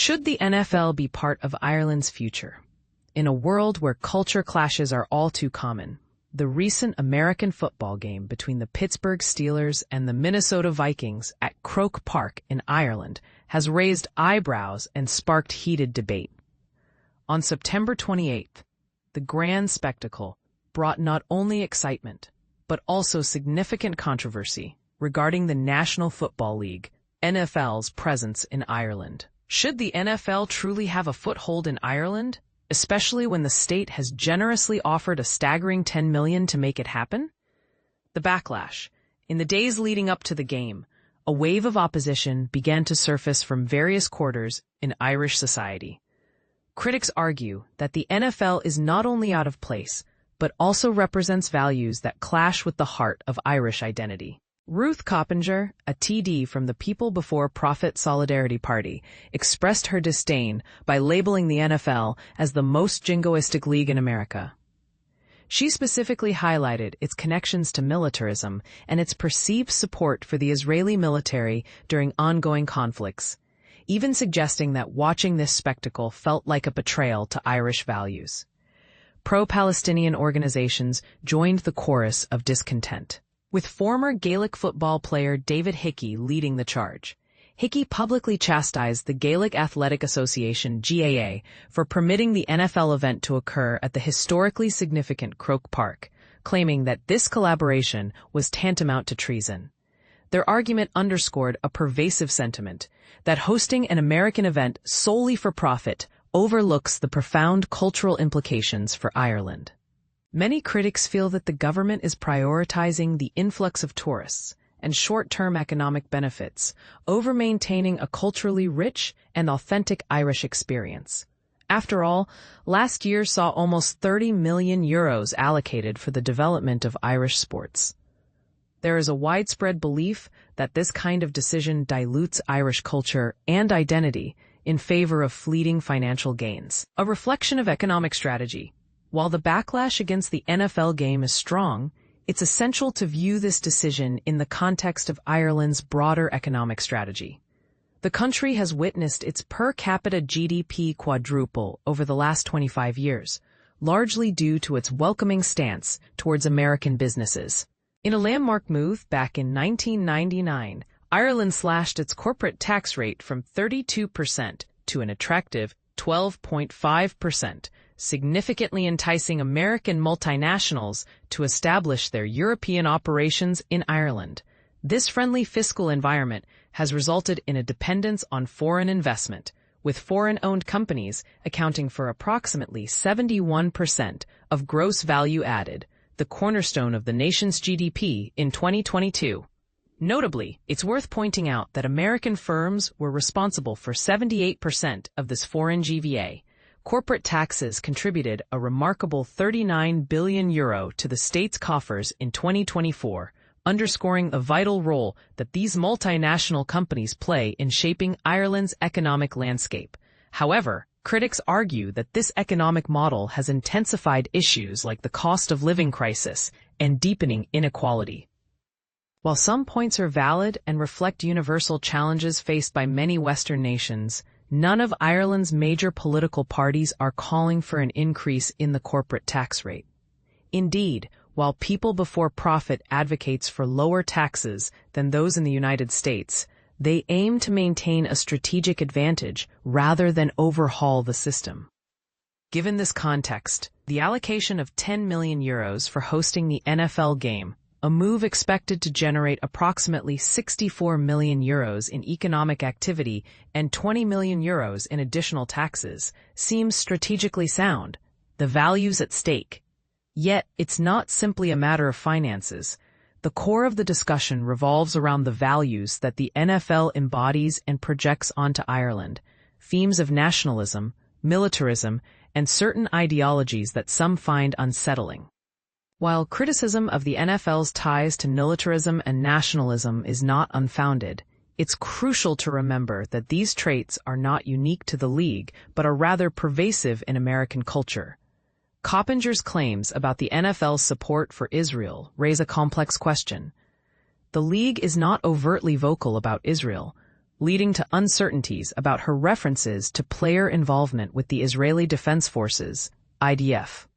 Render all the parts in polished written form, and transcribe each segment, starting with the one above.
Should the NFL be part of Ireland's future? In a world where culture clashes are all too common, the recent American football game between the Pittsburgh Steelers and the Minnesota Vikings at Croke Park in Ireland has raised eyebrows and sparked heated debate. On September 28th, the grand spectacle brought not only excitement, but also significant controversy regarding the National Football League, NFL's presence in Ireland. Should the NFL truly have a foothold in Ireland, especially when the state has generously offered a staggering $10 million to make it happen? The backlash. In the days leading up to the game, a wave of opposition began to surface from various quarters in Irish society. Critics argue that the NFL is not only out of place, but also represents values that clash with the heart of Irish identity. Ruth Coppinger, a TD from the People Before Profit Solidarity Party, expressed her disdain by labeling the NFL as the most jingoistic league in America. She specifically highlighted its connections to militarism and its perceived support for the Israeli military during ongoing conflicts, even suggesting that watching this spectacle felt like a betrayal to Irish values. Pro-Palestinian organizations joined the chorus of discontent, with former Gaelic football player David Hickey leading the charge. Hickey publicly chastised the Gaelic Athletic Association (GAA) for permitting the NFL event to occur at the historically significant Croke Park, claiming that this collaboration was tantamount to treason. Their argument underscored a pervasive sentiment that hosting an American event solely for profit overlooks the profound cultural implications for Ireland. Many critics feel that the government is prioritizing the influx of tourists and short-term economic benefits over maintaining a culturally rich and authentic Irish experience. After all, last year saw almost €30 million allocated for the development of Irish sports. There is a widespread belief that this kind of decision dilutes Irish culture and identity in favor of fleeting financial gains, a reflection of economic strategy. While the backlash against the NFL game is strong, it's essential to view this decision in the context of Ireland's broader economic strategy. The country has witnessed its per capita GDP quadruple over the last 25 years, largely due to its welcoming stance towards American businesses. In a landmark move back in 1999, Ireland slashed its corporate tax rate from 32% to an attractive 12.5%, significantly enticing American multinationals to establish their European operations in Ireland. This friendly fiscal environment has resulted in a dependence on foreign investment, with foreign-owned companies accounting for approximately 71% of gross value added, the cornerstone of the nation's GDP in 2022. Notably, it's worth pointing out that American firms were responsible for 78% of this foreign GVA. Corporate taxes contributed a remarkable €39 billion to the state's coffers in 2024, underscoring a vital role that these multinational companies play in shaping Ireland's economic landscape. However, critics argue that this economic model has intensified issues like the cost of living crisis and deepening inequality. While some points are valid and reflect universal challenges faced by many Western nations, none of Ireland's major political parties are calling for an increase in the corporate tax rate. Indeed, while People Before Profit advocates for lower taxes than those in the United States, they aim to maintain a strategic advantage rather than overhaul the system. Given this context, the allocation of €10 million for hosting the NFL game, a move expected to generate approximately €64 million in economic activity and €20 million in additional taxes, seems strategically sound. The values at stake. Yet, it's not simply a matter of finances. The core of the discussion revolves around the values that the NFL embodies and projects onto Ireland, themes of nationalism, militarism, and certain ideologies that some find unsettling. While criticism of the NFL's ties to militarism and nationalism is not unfounded, it's crucial to remember that these traits are not unique to the league, but are rather pervasive in American culture. Coppinger's claims about the NFL's support for Israel raise a complex question. The league is not overtly vocal about Israel, leading to uncertainties about her references to player involvement with the Israeli Defense Forces, IDF.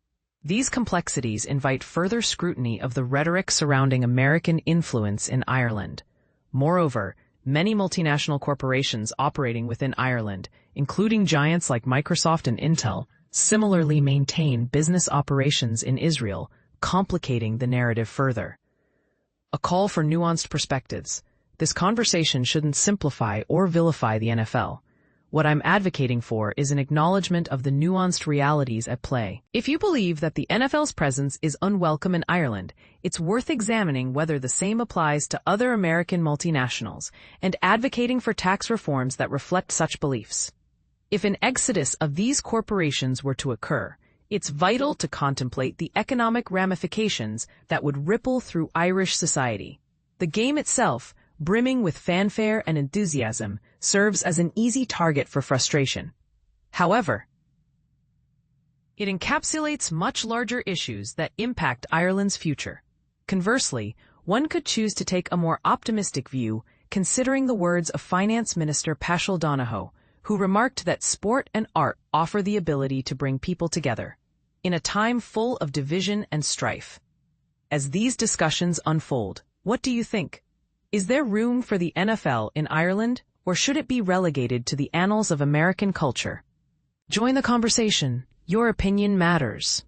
These complexities invite further scrutiny of the rhetoric surrounding American influence in Ireland. Moreover, many multinational corporations operating within Ireland, including giants like Microsoft and Intel, similarly maintain business operations in Israel, complicating the narrative further. A call for nuanced perspectives. This conversation shouldn't simplify or vilify the NFL. What I'm advocating for is an acknowledgement of the nuanced realities at play. If you believe that the NFL's presence is unwelcome in Ireland, it's worth examining whether the same applies to other American multinationals and advocating for tax reforms that reflect such beliefs. If an exodus of these corporations were to occur, it's vital to contemplate the economic ramifications that would ripple through Irish society. The game itself, brimming with fanfare and enthusiasm, serves as an easy target for frustration. However, it encapsulates much larger issues that impact Ireland's future. Conversely, one could choose to take a more optimistic view, considering the words of Finance Minister Paschal Donohoe, who remarked that sport and art offer the ability to bring people together, in a time full of division and strife. As these discussions unfold, what do you think? Is there room for the NFL in Ireland, or should it be relegated to the annals of American culture? Join the conversation. Your opinion matters.